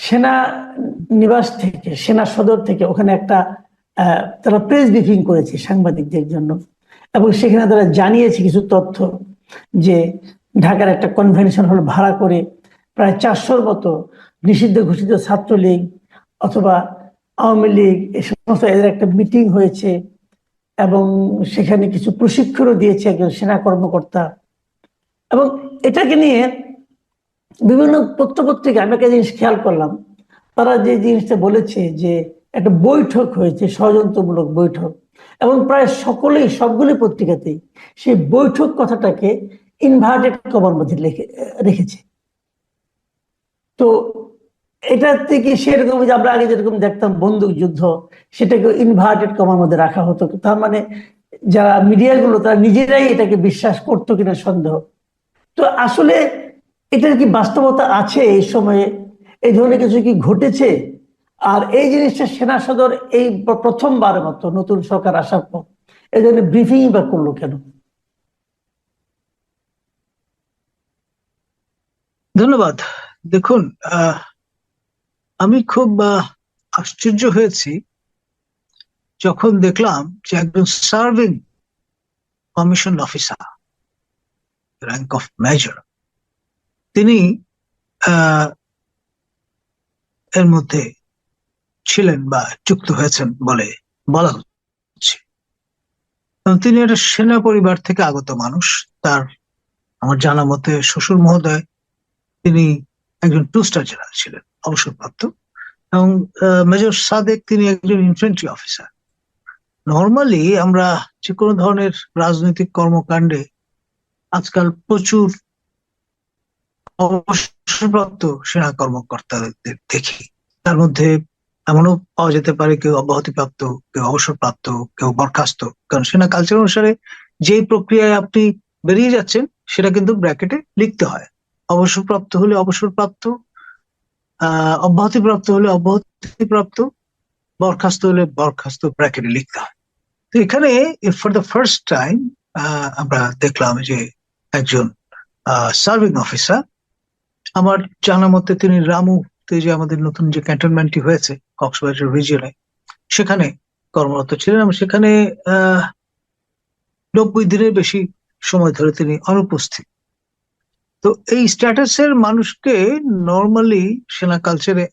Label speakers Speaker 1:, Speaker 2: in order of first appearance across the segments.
Speaker 1: সেনা নিবাস থেকে, সেনা সদর থেকে ওখানে একটা তারা প্রেস ব্রিফিং করেছে সাংবাদিকদের জন্য, এবং সেখানে তারা জানিয়েছে কিছু তথ্য যে ঢাকার একটা কনভেনশন হল ভাড়া করে প্রায় 400-র মতো নিষিদ্ধ ঘোষিত ছাত্রলীগ অথবা আওয়ামী লীগ এই সমস্ত এদের একটা মিটিং হয়েছে, এবং সেখানে কিছু প্রশিক্ষণও দিয়েছে একজন সেনা কর্মকর্তা। এবং এটাকে নিয়ে বিভিন্ন পত্রপত্রিকা আমি একটা জিনিস খেয়াল করলাম, তারা যে জিনিসটা বলেছে যে একটা বৈঠক হয়েছে, ষড়যন্ত্রমূলক বৈঠক, এবং প্রায় সকলেই সবগুলি পত্রিকাতেই সেই বৈঠক কথাটাকে ইনভার্টেড কমার মধ্যে রেখেছে। তো এটা থেকে সেরকম যে আমরা আগে যেরকম দেখতাম বন্দুক যুদ্ধ, সেটাকে ইনভার্টেড কমার মধ্যে রাখা হতো। তার মানে যারা মিডিয়াগুলো তারা নিজেরাই এটাকে বিশ্বাস করতো কিনা সন্দেহ। তো আসলে এটার কি বাস্তবতা আছে? এই সময়ে এই ধরনের কিছু কি ঘটেছে? আর এই জিনিসটা সেনা সদর এই প্রথমবারের মতো নতুন সরকার আসার পর এই ধরনের ব্রিফিং বা করলো কেন?
Speaker 2: ধন্যবাদ। দেখুন, আমি খুব আশ্চর্য হয়েছি যখন দেখলাম যে একজন serving commission officer, rank of major, তিনি এর মধ্যে ছিলেন বা যুক্ত হয়েছেন বলে বলা হচ্ছে। তিনি একটা সেনা পরিবার থেকে আগত মানুষ। তার আমার জানা মতে শ্বশুর মহোদয় তিনি একজন 2 স্টার জেনারেল ছিলেন, অবসরপ্রাপ্ত। এবং মেজর সাদেক তিনি একজন ইনফ্যান্ট্রি অফিসার। নর্মালি আমরা যে কোনো ধরনের রাজনৈতিক কর্মকাণ্ডে আজকাল প্রচুর অবসরপ্রাপ্ত সেনা কর্মকর্তাদের দেখি। তার মধ্যে এমনও পাওয়া যেতে পারে কেউ অব্যাহতিপ্রাপ্ত, কেউ অবসরপ্রাপ্ত, কেউ বরখাস্ত। কারণ সেনা কালচার অনুসারে যেই প্রক্রিয়ায় আপনি বেরিয়ে যাচ্ছেন সেটা কিন্তু ব্র্যাকেটে লিখতে হয়। অবসরপ্রাপ্ত হলে অবসরপ্রাপ্ত, অব্যাহতিপ্রাপ্ত হলে অব্যাহতিপ্রাপ্ত, বরখাস্ত হলে বরখাস্ত ব্র্যাকেটে লিখতে হয়। তো এখানে ফর দ্য ফার্স্ট টাইম আমরা দেখলাম যে একজন সার্ভিং অফিসার, আমার জানা মতে তিনি রামুতে যে আমাদের নতুন যে ক্যান্টনমেন্টটি হয়েছে কক্সবাজার রিজিয়নে, সেখানে কর্মরত ছিলেন। এবং সেখানে 90 দিনের বেশি সময় ধরে তিনি অনুপস্থিত। তো এই স্ট্যাটাসের মানুষকে নর্মালি সেনা কালচারে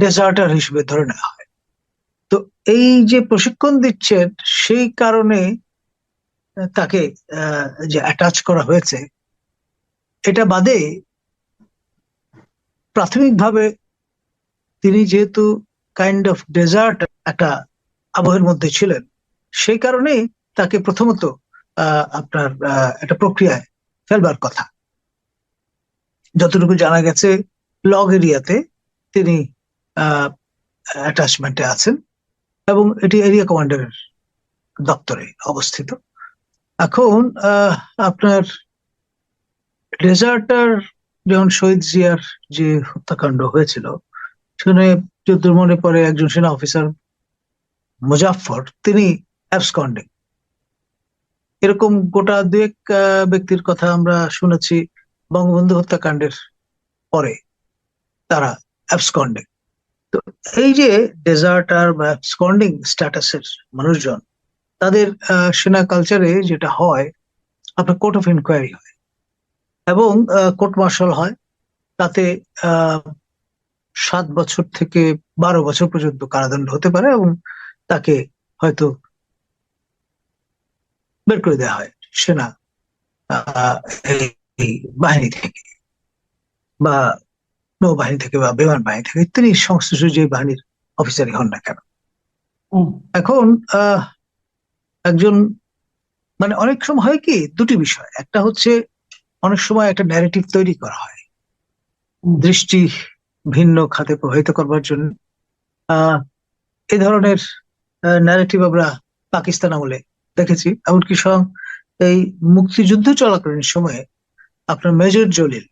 Speaker 2: ডেজার্টার হিসেবে ধরে নেওয়া হয়। তো এই যে প্রশিক্ষণ দিচ্ছেন সেই কারণে তাকে যে অ্যাটাচ করা হয়েছে, এটা বাদে প্রাথমিকভাবে তিনি যেহেতু কাইন্ড অফ ডেজার্ট একটা আবহের মধ্যে ছিলেন, সেই কারণেই তাকে প্রথমত আপনার একটা প্রক্রিয়ায় ফেলবার কথা। যতটুকু জানা গেছে লগ এরিয়াতে তিনি অ্যাটাচমেন্টে আছেন এবং এটি এরিয়া কমান্ডারের দপ্তরে অবস্থিত। এখন আপনার ডেজার্টার যখন শহীদ জিয়ার যে হত্যাকাণ্ড হয়েছিল, সেখানে যদ্দূর মনে পড়ে একজন সেনা অফিসার মুজাফফর তিনি অ্যাবসকন্ডিং। এরকম গোটা দুয়েক ব্যক্তির কথা আমরা শুনেছি বঙ্গবন্ধু হত্যাকাণ্ডের পরে তারা অ্যাবসকন্ডিং। তো এই যে ডেজার্টার বা অ্যাবসকন্ডিং স্ট্যাটাসের মানুষজন, তাদের সেনা কালচারে যেটা হয়, আপনার কোর্ট অফ ইনকোয়ারি হয় এবং কোর্ট মার্শাল হয়। তাতে 7 বছর থেকে 12 বছর পর্যন্ত কারাদণ্ড হতে পারে এবং তাকে হয়তো বের করে দেওয়া হয় সেনা এই বাহিনী থেকে বা নৌবাহিনী থেকে বা বিমান বাহিনী থেকে, তিনি সংশ্লিষ্ট যে বাহিনীর অফিসারই হন না কেন। এখন একজন মানে অনেক সময় হয় কি, দুটি বিষয়। একটা হচ্ছে অনেক সময় একটা ন্যারেটিভ তৈরি করা হয় দৃষ্টি ভিন্ন খাতে প্রভাবিত করবার জন্য। এই ধরনের ন্যারেটিভ আমরা পাকিস্তান আমলে দেখেছি। এমনকি এই মুক্তিযুদ্ধ চলাকালীন সময়ে আপনার মেজর জলিল,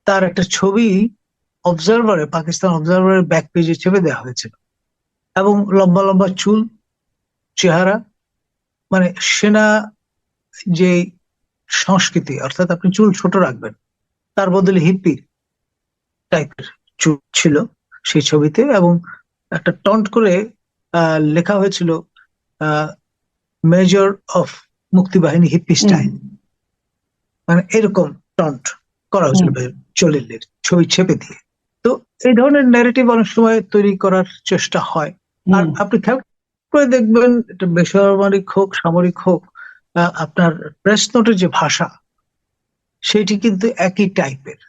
Speaker 2: তার একটা ছবি অবজারভারে, পাকিস্তান অবজারভারের ব্যাক পেজে চেপে দেওয়া হয়েছিল এবং লম্বা লম্বা চুল, চেহারা, মানে সেনা যে সংস্কৃতি, অর্থাৎ আপনি চুল ছোট রাখবেন, তার বদলে হিপ্পি টাইপের চুপ ছিল সেই ছবিতে, এবং একটা টন্ট করে লেখা হয়েছিল major of Muktibahini hippie style, মানে এরকম টন্ট করা হয়েছিল জলিলের ছবি ছেপে দিয়ে। তো এই ধরনের ন্যারেটিভ অনেক সময় তৈরি করার চেষ্টা হয়। আর আপনি খেয়াল করে দেখবেন, এটা বেসামরিক হোক সামরিক হোক, আপনার প্রেস নোটের যে ভাষা সেটি কিন্তু একই টাইপের।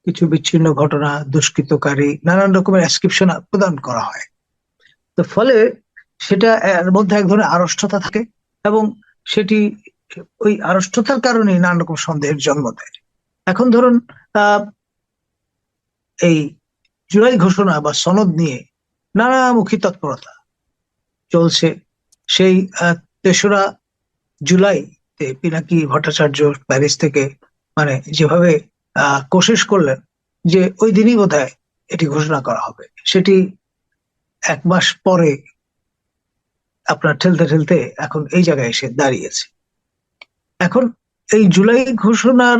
Speaker 2: কিছু বিচ্ছিন্ন ঘটনা, দুষ্কৃতকারী, নানান রকমের ডেসক্রিপশন প্রদান করা হয়। তো ফলে সেটা এর মধ্যে এক ধরনের আড়ষ্টতা থাকে, এবং সেটি ওই আড়ষ্টতার কারণে নানা রকম সন্দেহের জন্ম দেয়। এখন ধরুন এই জুলাই ঘোষণা বা সনদ নিয়ে নানামুখী তৎপরতা চলছে। সেই ৩রা জুলাইতে পিনাকি ভট্টাচার্য প্যারিস থেকে মানে যেভাবে কোশিশ করলেন যে ওই দিনই বোধহয় এটি ঘোষণা করা হবে, সেটি 1 মাস পরে আপনার ঠেলতে ঠেলতে এখন এই জায়গায় এসে দাঁড়িয়েছে। এখন এই জুলাই ঘোষণার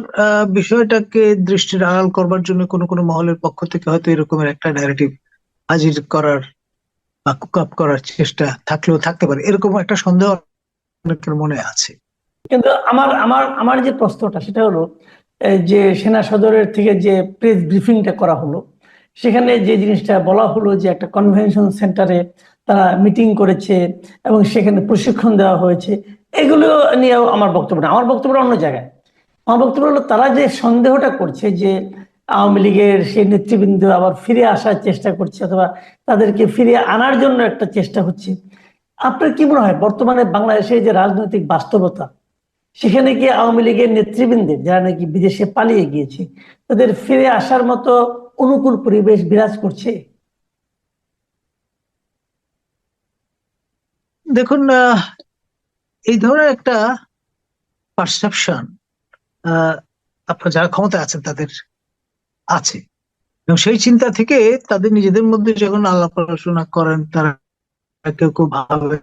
Speaker 2: বিষয়টাকে দৃষ্টির আড়াল করবার জন্য কোনো কোনো মহলের পক্ষ থেকে হয়তো এরকমের একটা ন্যারেটিভ হাজির করার বা কুক আপ করার চেষ্টা থাকলেও থাকতে পারে, এরকম একটা সন্দেহ অনেকের মনে আছে।
Speaker 1: কিন্তু আমার আমার আমার যে প্রশ্নটা সেটা হলো, যে সেনা সদরের থেকে যে প্রেস ব্রিফিংটা করা হলো, সেখানে যে জিনিসটা বলা হলো যে একটা কনভেনশন সেন্টারে তারা মিটিং করেছে এবং সেখানে প্রশিক্ষণ দেওয়া হয়েছে, এগুলো নিয়েও আমার বক্তব্য না। আমার বক্তব্য অন্য জায়গায়। আমার বক্তব্য হলো, তারা যে সন্দেহটা করছে যে আওয়ামী লীগের সেই নেতৃবৃন্দ আবার ফিরে আসার চেষ্টা করছে অথবা তাদেরকে ফিরিয়ে আনার জন্য একটা চেষ্টা হচ্ছে, আপনার কি মনে হয় বর্তমানে বাংলাদেশের যে রাজনৈতিক বাস্তবতা, সেখানে কি আওয়ামী লীগের নেতৃবৃন্দের যারা নাকি বিদেশে পালিয়ে গিয়েছে তাদের ফিরে আসার মতো অনুকূল পরিবেশ বিরাজ করছে?
Speaker 2: দেখুন, এই ধরনের একটা পারসেপশন আপনার যারা ক্ষমতা আছেন তাদের আছে, এবং সেই চিন্তা থেকে তাদের নিজেদের মধ্যে যখন আলাপ আলোচনা করেন, তারা কেউ কেউ ভাবে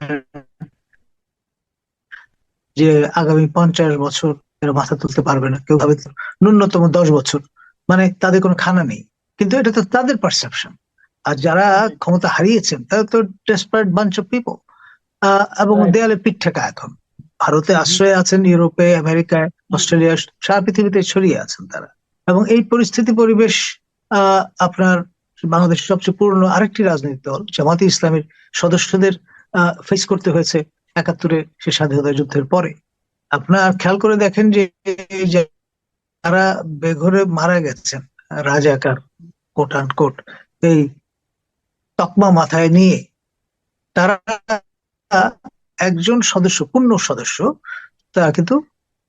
Speaker 2: যে আগামী 50 বছর এরা মাথা তুলতে পারবে না, কেউ ভাবে ন্যূনতম 10 বছর, মানে তাদের কোনো খানা নেই। কিন্তু এটা তো তাদের পারসেপশন। আর যারা ক্ষমতা হারিয়েছেন তারা তো ডেসপারেট বাঞ্চ অফ পিপল, এবং দেয়ালে পিঠ ঠেকা এখন। ভারতে আশ্রয়ে আছেন, ইউরোপে, আমেরিকায়, অস্ট্রেলিয়া, সারা পৃথিবীতে ছড়িয়ে আছেন তারা। এবং এই পরিস্থিতি পরিবেশ আপনার বাংলাদেশের সবচেয়ে পুরনো আরেকটি রাজনৈতিক দল জামাতে ইসলামের সদস্যদের ফেস করতে হয়েছে 71-এ সে স্বাধীনতা যুদ্ধের পরে। আপনার খেয়াল করে দেখেন যে যারা বেঘরে মারা গেছেন, রাজাকার কোট আন্ড কোট, এই তকমা মাথায় নিয়ে, তারা একজন সদস্য, পূর্ণ সদস্য, তারা কিন্তু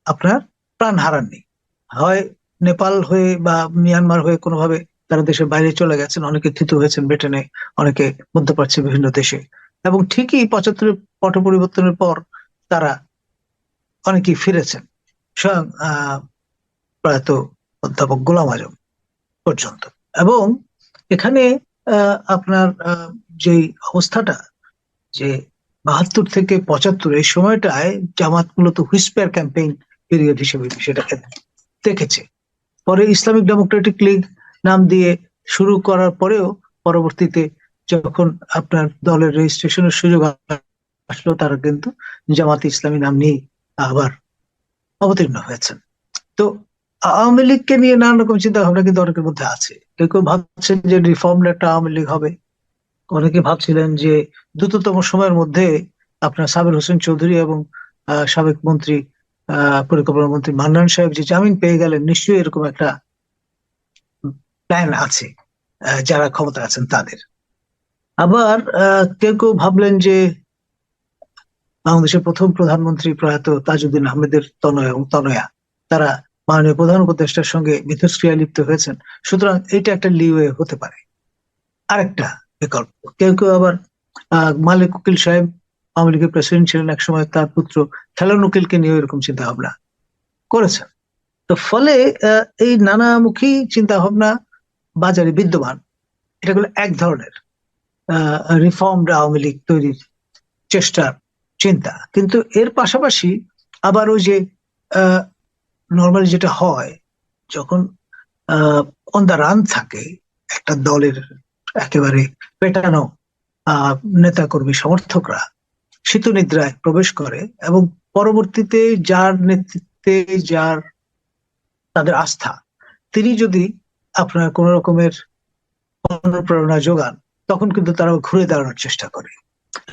Speaker 2: আপনার প্রাণ হারাননি। হয় নেপাল হয়ে বা মিয়ানমার হয়ে কোনোভাবে তারা দেশের বাইরে চলে গেছেন, অনেকে থিতু হয়েছেন ব্রিটেনে, অনেকে মধ্যপ্রাচ্যের বিভিন্ন দেশে। এবং ঠিকই 75-এর পট পরিবর্তনের পর তারা অনেকেই ফিরেছেন, স্বয়ং প্রয়াত অধ্যাপক গোলাম আজম পর্যন্ত। এবং এখানে আপনার যেই অবস্থাটা, যে 72 থেকে 75 এই সময়টায় জামাত মূলত হুইসপার ক্যাম্পেইন পিরিয়ড হিসেবে সেটাকে দেখেছে। পরে ইসলামিক ডেমোক্রেটিক লীগ নাম দিয়ে শুরু করার পরেও পরবর্তীতে যখন আপনার দলের রেজিস্ট্রেশনের সুযোগ আসলো, তারা কিন্তু জামাত ইসলামী নাম নিয়ে আবার অবতীর্ণ হয়েছেন। তো আওয়ামী লীগকে নিয়ে নানা রকম চিন্তা ভাবনা কিন্তু অনেকের মধ্যে আছে। কেউ কেউ ভাবছেন যে রিফর্মড একটা আওয়ামী লীগ হবে, অনেকে ভাবছিলেন যে দ্রুততম সময়ের মধ্যে আপনার সাবির হোসেন চৌধুরী এবং সাবেক মন্ত্রী পরিকল্পনা মন্ত্রী মান্নান সাহেব যে জামিন পেয়ে গেলেন, নিশ্চয়ই এরকম একটা প্ল্যান আছে যারা ক্ষমতা আছেন তাদের। আবার কেউ কেউ ভাবলেন যে বাংলাদেশের প্রথম প্রধানমন্ত্রী প্রয়াত তাজউদ্দিন আহমেদের তনয় এবং তনয়া, তারা মাননীয় প্রধান উপদেষ্টার সঙ্গে মিথস্ক্রিয়ায় লিপ্ত হয়েছেন, সুতরাং এটা একটা লিওয়ে হতে পারে। আরেকটা বিকল্প, কেউ কেউ আবার মালিক উকিল সাহেব আওয়ামী লীগের প্রেসিডেন্ট ছিলেন একসময়, তার পুত্র খেলান উকিলকে নিয়ে এরকম চিন্তা ভাবনা করেছেন। তো ফলে এই নানামুখী চিন্তা ভাবনা বাজারে বিদ্যমান। এটাগুলো এক ধরনের রিফর্মড আওয়ামী লীগ তৈরির চেষ্টার চিন্তা। কিন্তু এর পাশাপাশি আবার ওই যে নর্মালি যেটা হয়, যখন অন দ্য রান থাকে একটা দলের একেবারে পেটানো নেতাকর্মী সমর্থকরা শীতনিদ্রায় প্রবেশ করে এবং পরবর্তীতে যার নেতৃত্বে যার তাদের আস্থা, তিনি যদি আপনার কোন রকমের অনুপ্রেরণা যোগান, তখন কিন্তু তারা ঘুরে দাঁড়ানোর চেষ্টা করে।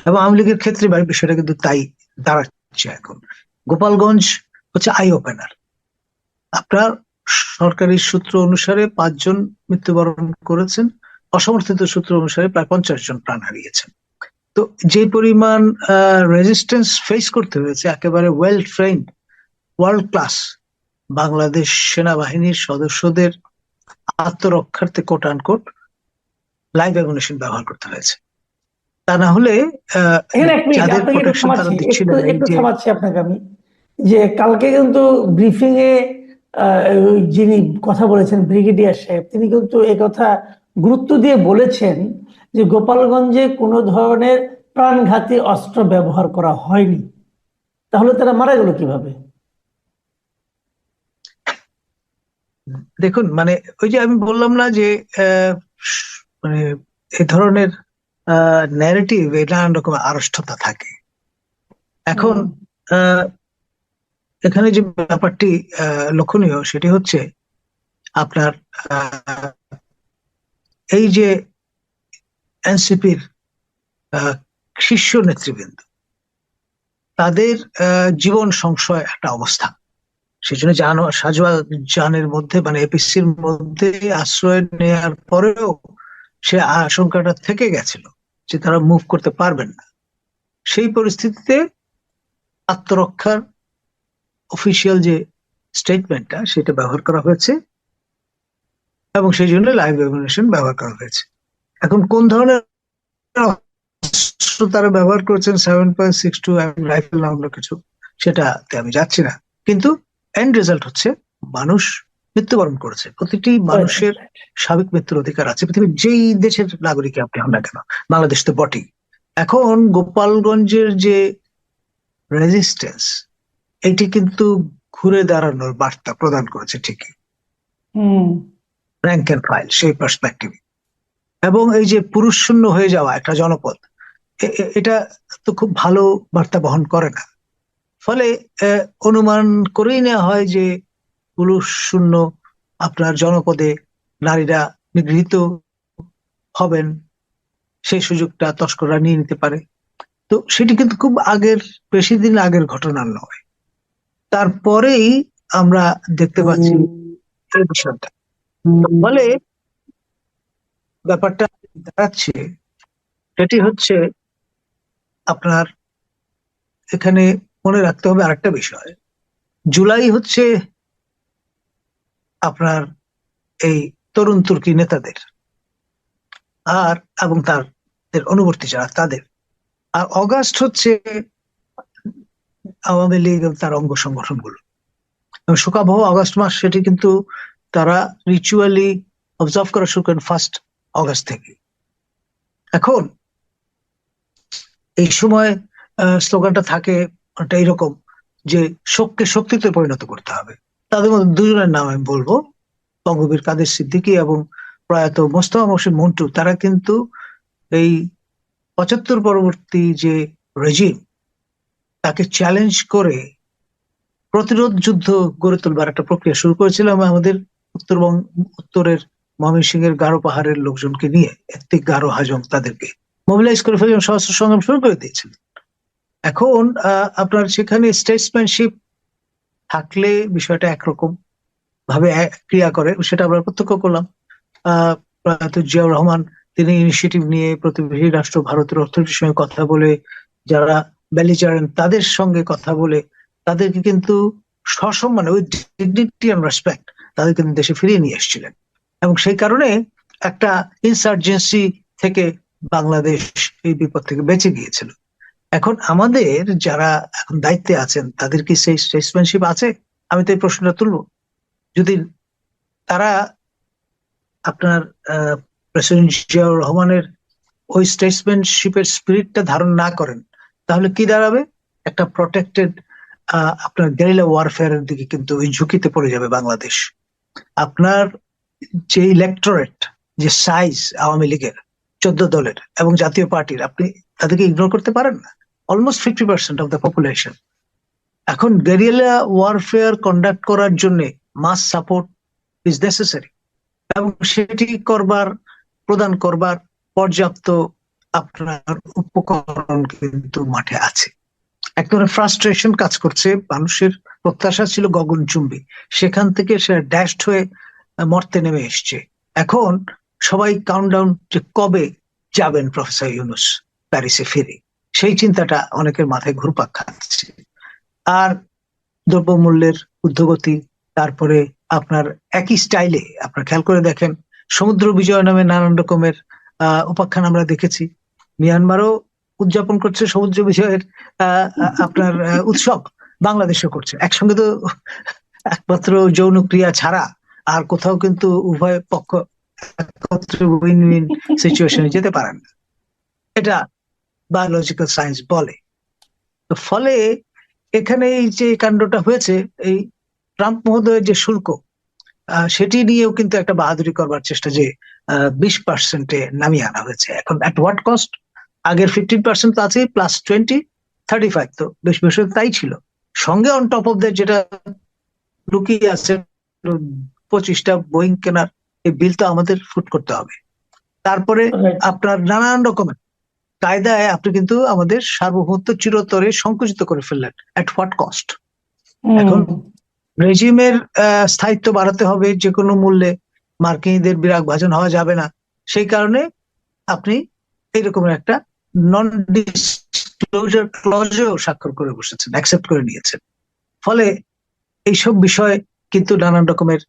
Speaker 2: এবং আওয়ামী লীগের ক্ষেত্রে বিষয়টা কিন্তু তাই দাঁড়াচ্ছে এখন। গোপালগঞ্জ হচ্ছে আই ওপেনার। আপনার সরকারি সূত্র অনুসারে 5 জন মৃত্যুবরণ করেছেন, অসমর্থিত সূত্র অনুসারে প্রায় 50 জন প্রাণ হারিয়েছেন। তো যে পরিমাণ রেজিস্ট্যান্স ফেস করতে হয়েছে একেবারে well trend world class Bangladesh সেনাবাহিনীর সদস্যদের আত্মরক্ষার্থে কোট আনকোট লাইভ অ্যামুনিশন ব্যবহার করতে হয়েছে। তা না হলে
Speaker 1: এখানে এক মিনিট
Speaker 2: যাদের
Speaker 1: আপনাকে একটু
Speaker 2: প্রোটেকশন তারা
Speaker 1: থামাচ্ছি,
Speaker 2: দিচ্ছিলেন, এই
Speaker 1: একটু
Speaker 2: যে
Speaker 1: থামাচ্ছি আপনাকে আমি, যে কালকে কিন্তু ব্রিফিং এ ওই যিনি কথা বলেছেন ব্রিগেডিয়ার সাহেব, তিনি কিন্তু এই কথা গুরুত্ব দিয়ে বলেছেন যে গোপালগঞ্জে কোনো ধরনের প্রাণঘাতী অস্ত্র ব্যবহার করা হয়নি। তাহলে তারা মারা গেল কিভাবে?
Speaker 2: দেখুন, মানে ওই যে আমি বললাম না যে মানে এ ধরনের ন্যারেটিভ নানান রকম আড়ষ্টতা থাকে। এখন এখানে যে ব্যাপারটি লক্ষণীয় সেটি হচ্ছে আপনার এই যে এনসিপির শীর্ষ নেতৃবৃন্দ, তাদের জীবন সংশয় একটা অবস্থা। সেজন্য সাজোয়া জানের মধ্যে মানে এপিসির মধ্যে আশ্রয় নেওয়ার পরেও সে আশঙ্কাটা থেকে গেছিল যে তারা মুভ করতে পারবেন না। সেই পরিস্থিতিতে আত্মরক্ষার অফিসিয়াল যে স্টেটমেন্টটা সেটা ব্যবহার করা হয়েছে এবং সেই জন্য লাইভ অ্যামুনিশন ব্যবহার করা হয়েছে। এখন কোন ধরনের অস্ত্র তারা ব্যবহার করেছেন, 7.62 রাইফেল না অন্য কিছু, সেটাতে আমি যাচ্ছি না, কিন্তু এন্ড রেজাল্ট হচ্ছে মানুষ মৃত্যুবরণ করেছে। প্রতিটি মানুষের স্বাভাবিক মৃত্যুর অধিকার আছে, পৃথিবীর যেই দেশের নাগরিক আপনি হন না কেন, বাংলাদেশ তো বটেই। এখন গোপালগঞ্জের যে রেজিস্ট্যান্স, এটি কিন্তু ঘুরে দাঁড়ানোর বার্তা প্রদান করেছে ঠিকই, র্যাঙ্ক এন্ড ফাইল সেই পার্সপেক্টিভ। এবং এই যে পুরুষ শূন্য হয়ে যাওয়া একটা জনপদ, এটা তো খুব ভালো বার্তা বহন করে না। ফলে অনুমান করেই নেওয়া হয় যে পুরুষ শূন্য আপনার জনপদে নারীরা নিগৃহীত হবেন, সেই সুযোগটা তস্কররা নিয়ে নিতে পারে। তো সেটি কিন্তু খুব বেশি দিন আগের ঘটনা নয়। তারপরেই আমরা দেখতে পাচ্ছি এই বিষয়টা। ফলে ব্যাপারটা দাঁড়াচ্ছে সেটি হচ্ছে আপনার এখানে মনে রাখতে হবে আরেকটা বিষয়। জুলাই হচ্ছে আপনার এই তরুণ তুর্কি নেতাদের আর এবং তাদের অনুবর্তী যারা তাদের, আর অগাস্ট হচ্ছে আওয়ামী লীগ এবং তার অঙ্গ সংগঠনগুলো। শোকাবহ অগাস্ট মাস, সেটি কিন্তু তারা রিচুয়ালি অবজার্ভ করা শুরু করেন 1 অগাস্ট থেকে। এখন এই সময় স্লোগানটা থাকে ওটা এইরকম যে শোককে শক্তিতে পরিণত করতে হবে। তাদের মধ্যে 2 জনের নাম আমি বলবো, বঙ্গবীর কাদের সিদ্দিকী এবং প্রয়াত মোস্তফা মহসিন মন্টু। তারা কিন্তু এই 75 পরবর্তী যে রেজিম, তাকে চ্যালেঞ্জ করে প্রতিরোধ যুদ্ধ গড়ে তোলবার একটা প্রক্রিয়া শুরু করেছিলাম আমাদের উত্তরের ময়মনসিংহের গারো পাহাড়ের লোকজনকে নিয়ে। এত্তিক, গারো, হাজং তাদেরকে মোবিলাইজ করে ফেলে সশস্ত্র সংগ্রাম শুরু করে দিয়েছিল। এখন আপনার সেখানে স্টেটসম্যানশিপ থাকলে বিষয়টা একরকম ভাবে ক্রিয়া করে, সেটা আমরা প্রত্যক্ষ করলাম। প্রয়াত জিয়াউর রহমান, তিনি ইনিশিয়েটিভ নিয়ে প্রতিবেশী রাষ্ট্র ভারতের অর্থনীতির সঙ্গে কথা বলে, যারা বেলিজারেন্ট তাদের সঙ্গে কথা বলে তাদেরকে কিন্তু সসম্মানে উইথ ডিগনিটি এন্ড রেসপেক্ট তাদের কিন্তু দেশে ফিরিয়ে নিয়ে এসেছিলেন। এবং সেই কারণে একটা ইনসার্জেন্সি থেকে বাংলাদেশ এই বিপদ থেকে বেঁচে গিয়েছিল। এখন আমাদের যারা এখন দায়িত্বে আছেন তাদের কি সেই স্টেটসম্যানশিপ আছে? আমি তো এই প্রশ্নটা তুলবো। যদি তারা আপনার প্রেসিডেন্ট জিয়াউর রহমানের ওই স্টেটসম্যানশিপের স্পিরিটটা ধারণ না করেন, তাহলে কি দাঁড়াবে? একটা প্রটেক্টেড আপনার গেরিলা ওয়ারফেয়ারের দিকে কিন্তু ওই ঝুঁকিতে পড়ে যাবে বাংলাদেশ। আপনার যে ইলেকটোরেট, যে সাইজ আওয়ামী লীগের 14 দলের এবং জাতীয় পার্টির, আপনি তাদেরকে ইগনোর করতে পারেন না। Almost 50% of the population. এখন গেরিলা ওয়ারফেয়ার কন্ডাক্ট করার জন্য মাস সাপোর্ট ইজ নেসেসারি, এবং সেটি প্রদান করবার পর্যাপ্ত আপনার উপকরণ কিন্তু মাঠে আছে। এক ধরনের ফ্রাস্ট্রেশন কাজ করছে, মানুষের প্রত্যাশা ছিল গগনচুম্বী, সেখান থেকে সে ড্যাশড হয়ে মর্তে নেমে এসছে। এখন সবাই কাউন্টডাউন যে কবে যাবেন প্রফেসর ইউনূস প্যারিসে ফিরে, সেই চিন্তাটা অনেকের মাথায় ঘুরপাক খাচ্ছে। আর দ্রব্যমূল্যের ঊর্ধ্বগতি, তারপরে আপনার একই স্টাইলে আপনার খেয়াল করে দেখেন সমুদ্র বিজয় নামে নানান রকমের উপাখ্যান আমরা দেখেছি। মিয়ানমারও উদযাপন করছে সমুদ্র বিজয়ের আপনার উৎসব, বাংলাদেশও করছে। একসঙ্গে তো একমাত্র যৌন ক্রিয়া ছাড়া আর কোথাও কিন্তু উভয় পক্ষ একত্রে উইন উইন সিচুয়েশনে যেতে পারেন না, এটা বায়োলজিক্যাল সায়েন্স বলে। তো ফলে এখানে এই যে কাণ্ডটা হয়েছে, এই ট্রাম্প মহোদয়ের যে শুল্ক, সেটি নিয়েও কিন্তু একটা বাহাদুরি করবার চেষ্টা, যে 20%-এ নামিয়ে আনা হয়েছে। এখন অ্যাট হোয়াট কস্ট? আগের 15% তো আছে, প্লাস 20, 35, তো বেশ বেশ তাই ছিল। সঙ্গে অন টপ অফ দ্যাট যেটা লুকিয়ে আছে 25টা বোয়িং কেনার, এই বিল তো আমাদের ফুট করতে হবে। তারপরে আপনার নানান রকমের কায়দায় আপনি কিন্তু আমাদের সার্বভৌমত্ব চিরতরে সংকুচিত করে ফেললেন। At what cost? এখন রেজিমের স্থায়িত্ব বাড়াতে হবে যে কোনো মূল্যে, মার্কিনীদের বিরাগ ভাজন হওয়া যাবে না। সেই কারণে আপনি এইরকমের একটা নন ডিসক্লোজার ক্লজেও স্বাক্ষর করে বসেছেন, অ্যাকসেপ্ট করে নিয়েছেন। ফলে এইসব বিষয় কিন্তু নানান রকমের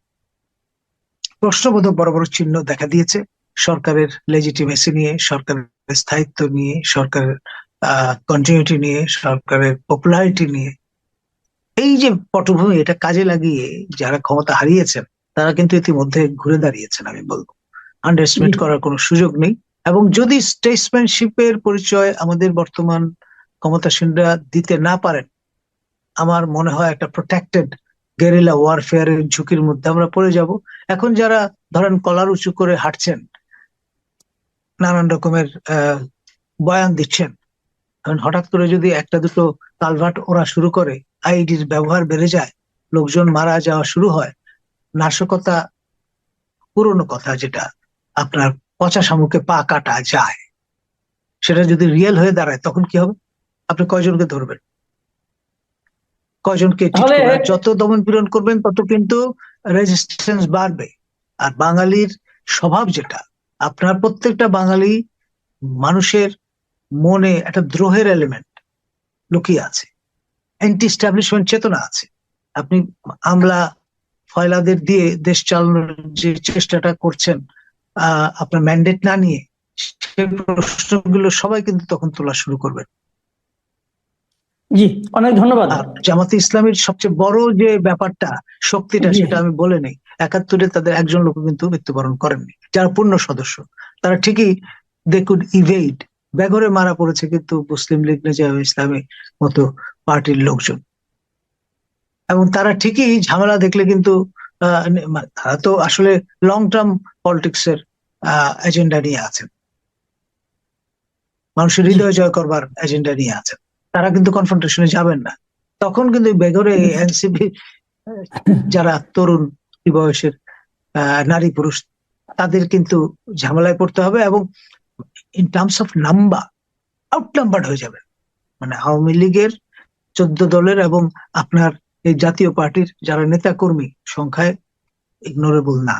Speaker 2: প্রশ্নবোধক বড় বড় চিহ্ন দেখা দিয়েছে সরকারের লেজিটিমেসি নিয়ে, সরকারের স্থায়িত্ব নিয়ে, সরকারের কন্টিনিউটি নিয়ে, সরকারের পপুলারিটি নিয়ে। এই যে পটভূমি, এটা কাজে লাগিয়ে যারা ক্ষমতা হারিয়েছেন তারা কিন্তু ইতিমধ্যে ঘুরে দাঁড়িয়েছেন, আমি বলবো। আন্ডারএস্টিমেট করার কোনো সুযোগ নেই। এবং যদি স্টেটসম্যানশিপের পরিচয় আমাদের বর্তমান ক্ষমতাসীনরা দিতে না পারেন, আমার মনে হয় একটা প্রোটেক্টেড গেরিলা ওয়ারফেয়ারের ঝুঁকির মধ্যে আমরা পড়ে যাব। এখন যারা ধরেন কলার উঁচু করে হাঁটছেন, নানান রকমের বয়ান দিচ্ছেন, হঠাৎ করে যদি একটা দুটো কালভার্ট ওরা শুরু করে, আইডির ব্যবহার বেড়ে যায়, লোকজন মারা যাওয়া শুরু হয়, নাশকতা, পুরনো কথা যেটা আপনার পচা শামুকে পা কাটা যায়, সেটা যদি রিয়েল হয়ে দাঁড়ায়, তখন কি হবে? আপনি কয়জনকে ধরবেন, কয়জনকে ঠিক করবেন? যত দমন পীড়ন করবেন তত কিন্তু রেজিস্ট্যান্স বাড়বে। আর বাঙালির স্বভাব যেটা, আপনার প্রত্যেকটা বাঙালি মানুষের মনে একটা দ্রোহের এলিমেন্ট লুকিয়ে আছে, অ্যান্টি এস্টাবলিশমেন্ট চেতনা আছে। আপনি আমলা ফয়লাদের দিয়ে দেশ চালানোর যে চেষ্টাটা করছেন আপনার ম্যান্ডেট না নিয়ে, সেই প্রশ্নগুলো সবাই কিন্তু তখন তোলা শুরু করবেন।
Speaker 1: জি, অনেক ধন্যবাদ।
Speaker 2: আর জামাতে ইসলামের সবচেয়ে বড় যে ব্যাপারটা, শক্তিটা, সেটা আমি বলে নেই, 71-এ তাদের একজন লোক কিন্তু মৃত্যুবরণ করেননি, যারা পূর্ণ সদস্য। তারা ঠিকই দে কুড ইভেড, বেঘরে মারা পড়েছে কিন্তু মুসলিম লীগ নেজাম ইসলামী মতো পার্টির লোকজন। এবং তারা ঠিকই ঝামেলা দেখলে কিন্তু তারা তো আসলে লং টার্ম পলিটিক্স এর এজেন্ডা নিয়ে আছেন, মানুষের হৃদয় জয় করবার এজেন্ডা নিয়ে আছেন। তারা কিন্তু কনফ্রন্টেশনে যাবেন না। তখন কিন্তু বেঘরে এনসিপি যারা তরুণ বয়সের নারী পুরুষ, তাদের কিন্তু ঝামেলায় পড়তে হবে, এবং in terms of number out numbered হয়ে যাবে। মানে আওয়ামী লীগের 14 দলের এবং আপনার এই জাতীয় পার্টির যারা নেতা কর্মী সংখ্যায় ইগনোরেবল না।